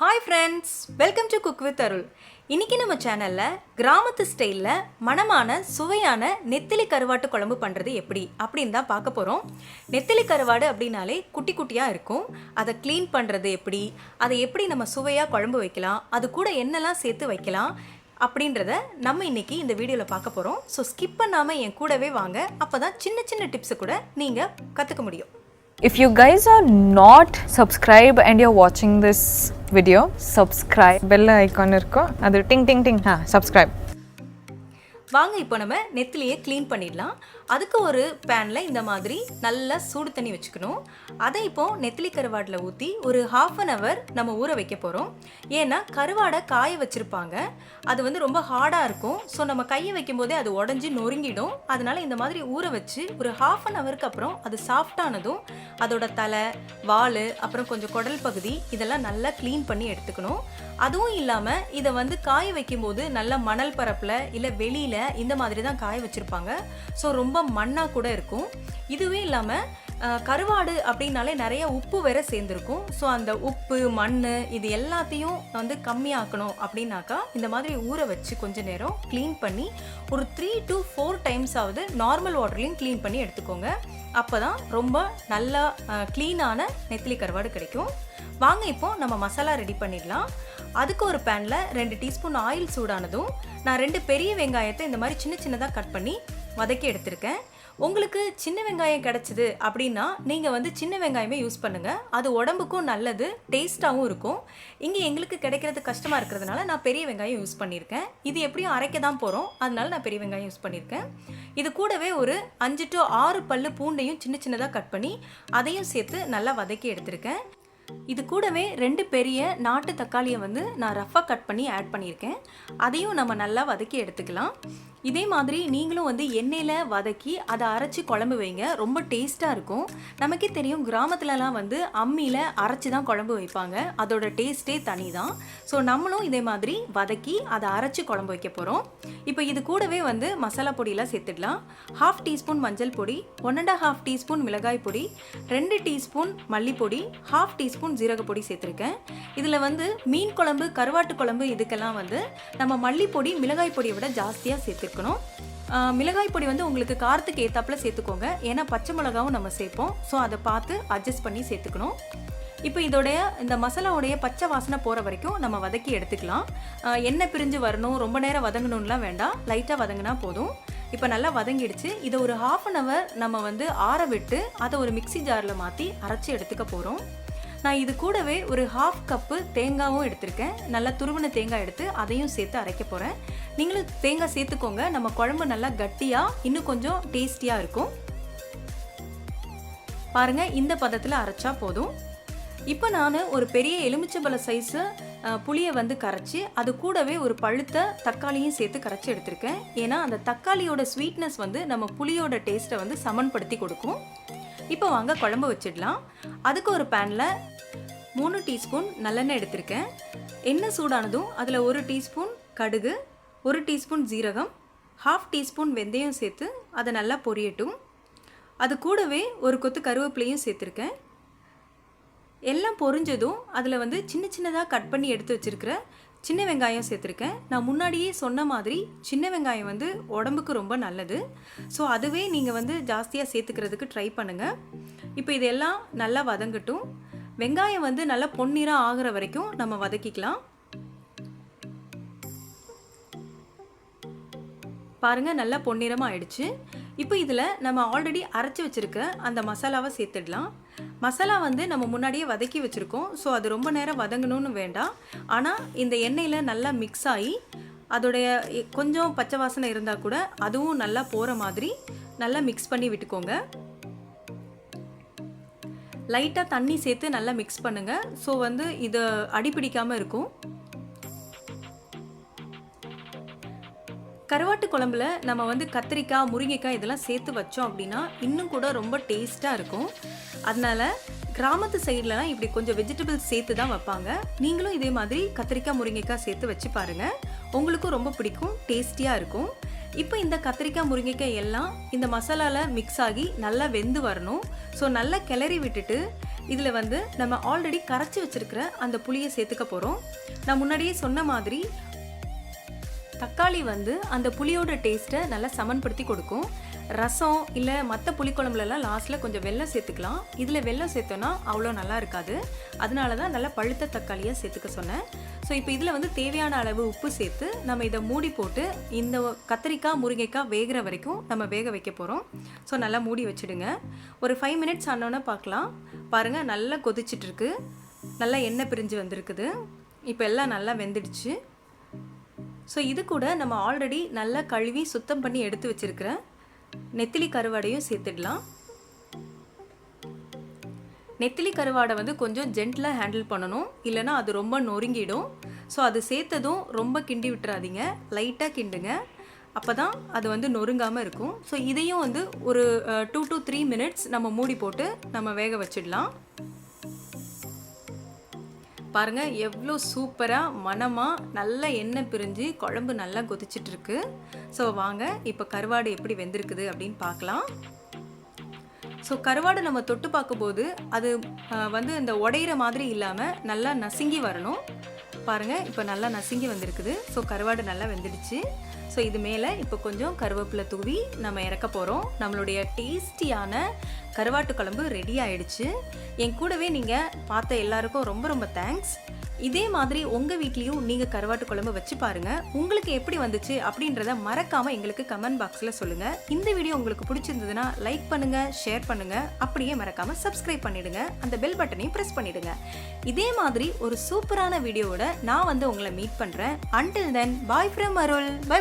Hi ஃப்ரெண்ட்ஸ், welcome to cook with Arul. இன்றைக்கி நம்ம சேனலில் கிராமத்து ஸ்டைலில் மணமான சுவையான நெத்திலி கருவாட்டு குழம்பு பண்ணுறது எப்படி அப்படின்னு தான் பார்க்க போகிறோம். நெத்திலி கருவாடு அப்படின்னாலே குட்டி குட்டியாக இருக்கும். அதை க்ளீன் பண்ணுறது எப்படி, அதை எப்படி நம்ம சுவையாக குழம்பு வைக்கலாம், அது கூட என்னெல்லாம் சேர்த்து வைக்கலாம் அப்படின்றத நம்ம இன்றைக்கி இந்த வீடியோவில் பார்க்க போகிறோம். ஸோ ஸ்கிப் பண்ணாமல் என் கூடவே வாங்க, அப்போ தான் சின்ன சின்ன டிப்ஸை கூட நீங்கள் கற்றுக்க முடியும். If you guys are not subscribed and you're watching this video, subscribe. Bell icon irko adu ting ting ting subscribe. வாங்க இப்போ நம்ம நெத்திலியை க்ளீன் பண்ணிடலாம். அதுக்கு ஒரு பேனில் இந்த மாதிரி நல்லா சூடு தண்ணி வச்சுக்கணும். அதை இப்போது நெத்திலி கருவாடில் ஊற்றி ஒரு 1/2 hour நம்ம ஊற வைக்க போகிறோம். ஏன்னா கருவாடை காய வச்சுருப்பாங்க, அது ரொம்ப ஹார்டாக இருக்கும். ஸோ நம்ம கையை வைக்கும் போதே அது உடஞ்சி நொறுங்கிடும். அதனால் இந்த மாதிரி ஊற வச்சு ஒரு 1/2 hourக்கு அப்புறம் அது சாஃப்டானதும் அதோட தலை, வால், அப்புறம் கொஞ்சம் குடல் பகுதி இதெல்லாம் நல்லா க்ளீன் பண்ணி எடுத்துக்கணும். அதுவும் இல்லாமல் இதை காய வைக்கும்போது நல்லா மணல் பரப்பில் இல்லை வெளியில் இந்த மாதிரி தான் காய வச்சுருப்பாங்க. ஸோ ரொம்ப மண்ணாக கூட இருக்கும். இதுவே இல்லாமல் கருவாடு அப்படின்னாலே நிறைய உப்பு வேற சேர்ந்துருக்கும். ஸோ அந்த உப்பு, மண் இது எல்லாத்தையும் கம்மியாக்கணும் அப்படின்னாக்கா இந்த மாதிரி ஊற வச்சு கொஞ்ச நேரம் க்ளீன் பண்ணி ஒரு 3 to 4 times ஆகுது நார்மல் வாட்டர்லையும் க்ளீன் பண்ணி எடுத்துக்கோங்க. அப்போ தான் ரொம்ப நல்லா க்ளீனான நெத்திலி கருவாடு கிடைக்கும். வாங்க இப்போ நம்ம மசாலா ரெடி பண்ணிடலாம். அதுக்கு ஒரு பேனில் 2 டீஸ்பூன் ஆயில் சூடானதும் நான் 2 பெரிய வெங்காயத்தை இந்த மாதிரி சின்ன சின்னதாக கட் பண்ணி வதக்கி எடுத்திருக்கேன். உங்களுக்கு சின்ன வெங்காயம் கிடச்சிது அப்படின்னா நீங்கள் சின்ன வெங்காயமே யூஸ் பண்ணுங்கள். அது உடம்புக்கும் நல்லது, டேஸ்ட்டாகவும் இருக்கும். இங்கே எங்களுக்கு கிடைக்கிறது கஷ்டமாக இருக்கிறதுனால நான் பெரிய வெங்காயம் யூஸ் பண்ணியிருக்கேன். இது எப்படியும் அரைக்க தான் போகிறோம், அதனால நான் பெரிய வெங்காயம் யூஸ் பண்ணியிருக்கேன். இது கூடவே ஒரு 5 to 6 பல்லு பூண்டையும் சின்ன சின்னதாக கட் பண்ணி அதையும் சேர்த்து நல்லா வதக்கி எடுத்திருக்கேன். இது கூடவே 2 பெரிய நாட்டு தக்காளியை நான் ரஃப்பாக கட் பண்ணி ஆட் பண்ணியிருக்கேன். அதையும் நம்ம நல்லா வதக்கி எடுத்துக்கலாம். இதே மாதிரி நீங்களும் எண்ணெயில் வதக்கி அதை அரைச்சி குழம்பு வைங்க, ரொம்ப டேஸ்ட்டாக இருக்கும். நமக்கே தெரியும், கிராமத்துலலாம் அம்மியில் அரைச்சி தான் குழம்பு வைப்பாங்க, அதோட டேஸ்ட்டே தனி தான். ஸோ நம்மளும் இதே மாதிரி வதக்கி அதை அரைச்சி குழம்பு வைக்க போகிறோம். இப்போ இது கூடவே மசாலா பொடியெலாம் சேர்த்துடலாம். 1/2 டீஸ்பூன் மஞ்சள் பொடி, 1.5 டீஸ்பூன் மிளகாய் பொடி, 2 டீஸ்பூன் மல்லிப்பொடி, 1/2 டீஸ்பூன் ஜீரகப்பொடி சேர்த்துருக்கேன். இதில் மீன் குழம்பு, கருவாட்டு குழம்பு இதுக்கெல்லாம் நம்ம மல்லிப்பொடி மிளகாய் பொடியை விட ஜாஸ்தியாக சேர்த்துருக்கணும். மிளகாய் பொடி உங்களுக்கு காரத்துக்கு ஏற்றாப்புல சேர்த்துக்கோங்க. ஏன்னா பச்சை மிளகாவும் நம்ம சேர்ப்போம். ஸோ அதை பார்த்து அட்ஜஸ்ட் பண்ணி சேர்த்துக்கணும். இப்போ இந்த மசாலாவுடைய பச்சை வாசனை போகிற வரைக்கும் நம்ம வதக்கி எடுத்துக்கலாம். எண்ணெய் பிரிஞ்சு வரணும், ரொம்ப நேரம் வதங்கணும்லாம் வேண்டாம், லைட்டாக வதங்கினா போதும். இப்போ நல்லா வதங்கிடுச்சு. இதை ஒரு 1/2 hour நம்ம ஆற விட்டு அதை ஒரு மிக்சி ஜாரில் மாற்றி அரைச்சி எடுத்துக்க போகிறோம். நான் இது கூடவே ஒரு 1/2 கப்பு தேங்காயும் எடுத்திருக்கேன். நல்லா துருவின தேங்காய் எடுத்து அதையும் சேர்த்து அரைக்க போகிறேன். நீங்களும் தேங்காய் சேர்த்துக்கோங்க, நம்ம குழம்பு நல்லா கட்டியாக இன்னும் கொஞ்சம் டேஸ்டியாக இருக்கும். பாருங்கள், இந்த பதத்தில் அரைச்சா போதும். இப்போ நான் ஒரு பெரிய எலுமிச்சம்பழ சைஸு புளியை கரைச்சி அது கூடவே ஒரு பழுத்த தக்காளியும் சேர்த்து கரைச்சி எடுத்திருக்கேன். ஏன்னா அந்த தக்காளியோட ஸ்வீட்னஸ் நம்ம புளியோட டேஸ்ட்டை சமன்படுத்தி கொடுக்கும். இப்போ வாங்க குழம்பு வச்சிடலாம். அதுக்கு ஒரு பேனில் 3 டீஸ்பூன் நல்லெண்ணெய் எடுத்திருக்கேன். எண்ணெய் சூடானதும் அதில் 1 டீஸ்பூன் கடுகு, 1 டீஸ்பூன் ஜீரகம், 1/2 டீஸ்பூன் வெந்தயம் சேர்த்து அதை நல்லா பொரியட்டும். அது கூடவே ஒரு கொத்து கருவேப்பிலையும் சேர்த்துருக்கேன். எல்லாம் பொரிஞ்சதும் அதில் சின்ன சின்னதாக கட் பண்ணி எடுத்து வச்சுருக்கிற சின்ன வெங்காயம் சேர்த்துருக்கேன். நான் முன்னாடியே சொன்ன மாதிரி சின்ன வெங்காயம் உடம்புக்கு ரொம்ப நல்லது. ஸோ அதுவே நீங்கள் ஜாஸ்தியாக சேர்த்துக்கிறதுக்கு ட்ரை பண்ணுங்கள். இப்போ இதெல்லாம் நல்லா வதங்கட்டும். வெங்காயம் நல்லா பொன்னிறம் ஆகிற வரைக்கும் நம்ம வதக்கிக்கலாம். பாருங்கள், நல்லா பொன்னிறமாக ஆயிடுச்சு. இப்போ இதில் நம்ம ஆல்ரெடி அரைச்சி வச்சுருக்க அந்த மசாலாவை சேர்த்துடலாம். மசாலா நம்ம முன்னாடியே வதக்கி வச்சுருக்கோம். ஸோ அது ரொம்ப நேரம் வதங்கணும்னு வேண்டாம். ஆனால் இந்த எண்ணெயில் நல்லா மிக்ஸ் ஆகி அதோடைய கொஞ்சம் பச்சை வாசனை இருந்தால் கூட அதுவும் நல்லா போகிற மாதிரி நல்லா மிக்ஸ் பண்ணி விட்டுக்கோங்க. லைட்டாக தண்ணி சேர்த்து நல்லா மிக்ஸ் பண்ணுங்கள். ஸோ இது அடிப்பிடிக்காமல் இருக்கும். கருவாட்டு குழம்புல நம்ம கத்திரிக்காய், முருங்கைக்காய் இதெல்லாம் சேர்த்து வச்சோம் அப்படின்னா இன்னும் கூட ரொம்ப டேஸ்ட்டாக இருக்கும். அதனால கிராமத்து சைட்லலாம் இப்படி கொஞ்சம் வெஜிடபிள்ஸ் சேர்த்து தான் வைப்பாங்க. நீங்களும் இதே மாதிரி கத்திரிக்காய், முருங்கைக்காய் சேர்த்து வச்சு பாருங்கள், உங்களுக்கும் ரொம்ப பிடிக்கும், டேஸ்டியாக இருக்கும். இப்போ இந்த கத்திரிக்காய், முருங்கைக்காய் எல்லாம் இந்த மசாலாவில் மிக்ஸ் ஆகி நல்லா வெந்து வரணும். ஸோ நல்லா கிளறி விட்டுட்டு இதில் வந்து நம்ம ஆல்ரெடி கரைச்சி வச்சிருக்கிற அந்த புளியை சேர்த்துக்க போகிறோம். நான் முன்னாடியே சொன்ன மாதிரி தக்காளி வந்து அந்த புளியோட டேஸ்ட்டை நல்லா சமன்படுத்தி கொடுக்கும். ரசம் இல்லை மற்ற புளிக்குழம்புலலாம் லாஸ்ட்டில் கொஞ்சம் வெல்லம் சேர்த்துக்கலாம். இதில் வெல்லம் சேர்த்தோன்னா அவ்வளோ நல்லா இருக்காது. அதனால தான் நல்லா பழுத்த தக்காளியாக சேர்த்துக்க சொன்னேன். ஸோ இப்போ இதில் வந்து தேவையான அளவு உப்பு சேர்த்து நம்ம இதை மூடி போட்டு இந்த கத்திரிக்காய் முருங்கைக்காய் வேகிற வரைக்கும் நம்ம வேக வைக்க போகிறோம். ஸோ நல்லா மூடி வச்சுடுங்க. ஒரு 5 மினிட்ஸ் ஆனோன்னே பார்க்கலாம். பாருங்கள், நல்லா கொதிச்சிட்ருக்கு, நல்லா எண்ணெய் பிரிஞ்சு வந்திருக்குது. இப்போ எல்லாம் நல்லா வெந்துடுச்சு. ஸோ இது கூட நம்ம ஆல்ரெடி நல்லா கழுவி சுத்தம் பண்ணி எடுத்து வச்சுருக்கிற நெத்திலி கருவாடையும் சேர்த்துடலாம். நெத்திலி கருவாடை வந்து கொஞ்சம் ஜென்டிலாக ஹேண்டில் பண்ணணும், இல்லைனா அது ரொம்ப நொறுங்கிடும். ஸோ அது சேர்த்ததும் ரொம்ப கிண்டி விட்டுறாதீங்க, லைட்டாக கிண்டுங்க, அப்போ தான் அது வந்து நொறுங்காமல் இருக்கும். ஸோ இதையும் வந்து ஒரு 2 to 3 மினிட்ஸ் நம்ம மூடி போட்டு நம்ம வேக வச்சிடலாம். பாருங்கள், எவ்வளோ சூப்பராக மணமாக நல்ல எண்ணெய் பிரிஞ்சு குழம்பு நல்லா கொதிச்சிட்ருக்கு. ஸோ வாங்க இப்போ கருவாடு எப்படி வெந்திருக்குது அப்படின்னு பார்க்கலாம். ஸோ கருவாடு நம்ம தொட்டு பார்க்கும்போது அது வந்து இந்த உடையிற மாதிரி இல்லாமல் நல்லா நசுங்கி வரணும். பாருங்கள், இப்போ நல்லா நசுங்கி வந்திருக்குது. ஸோ கருவாடு நல்லா வெந்துடுச்சு. ஸோ இது மேலே இப்போ கொஞ்சம் கருவேப்பிலை தூவி நம்ம இறக்க போகிறோம். நம்மளுடைய டேஸ்டியான கருவாட்டு குழம்பு ரெடி ஆயிடுச்சு. என் கூடவே நீங்கள் பார்த்த எல்லாருக்கும் ரொம்ப ரொம்ப தேங்க்ஸ். இதே மாதிரி உங்கள் வீட்லேயும் நீங்கள் கருவாட்டு குழம்பு வச்சு பாருங்கள். உங்களுக்கு எப்படி வந்துச்சு அப்படின்றத மறக்காமல் எங்களுக்கு கமெண்ட் பாக்ஸில் சொல்லுங்கள். இந்த வீடியோ உங்களுக்கு பிடிச்சிருந்ததுன்னா லைக் பண்ணுங்கள், ஷேர் பண்ணுங்கள், அப்படியே மறக்காமல் சப்ஸ்கிரைப் பண்ணிவிடுங்க, அந்த பெல் பட்டனையும் ப்ரெஸ் பண்ணிவிடுங்க. இதே மாதிரி ஒரு சூப்பரான வீடியோவோட நான் வந்து உங்களை மீட் பண்ணுறேன். Until then, bye from Arul. Bye.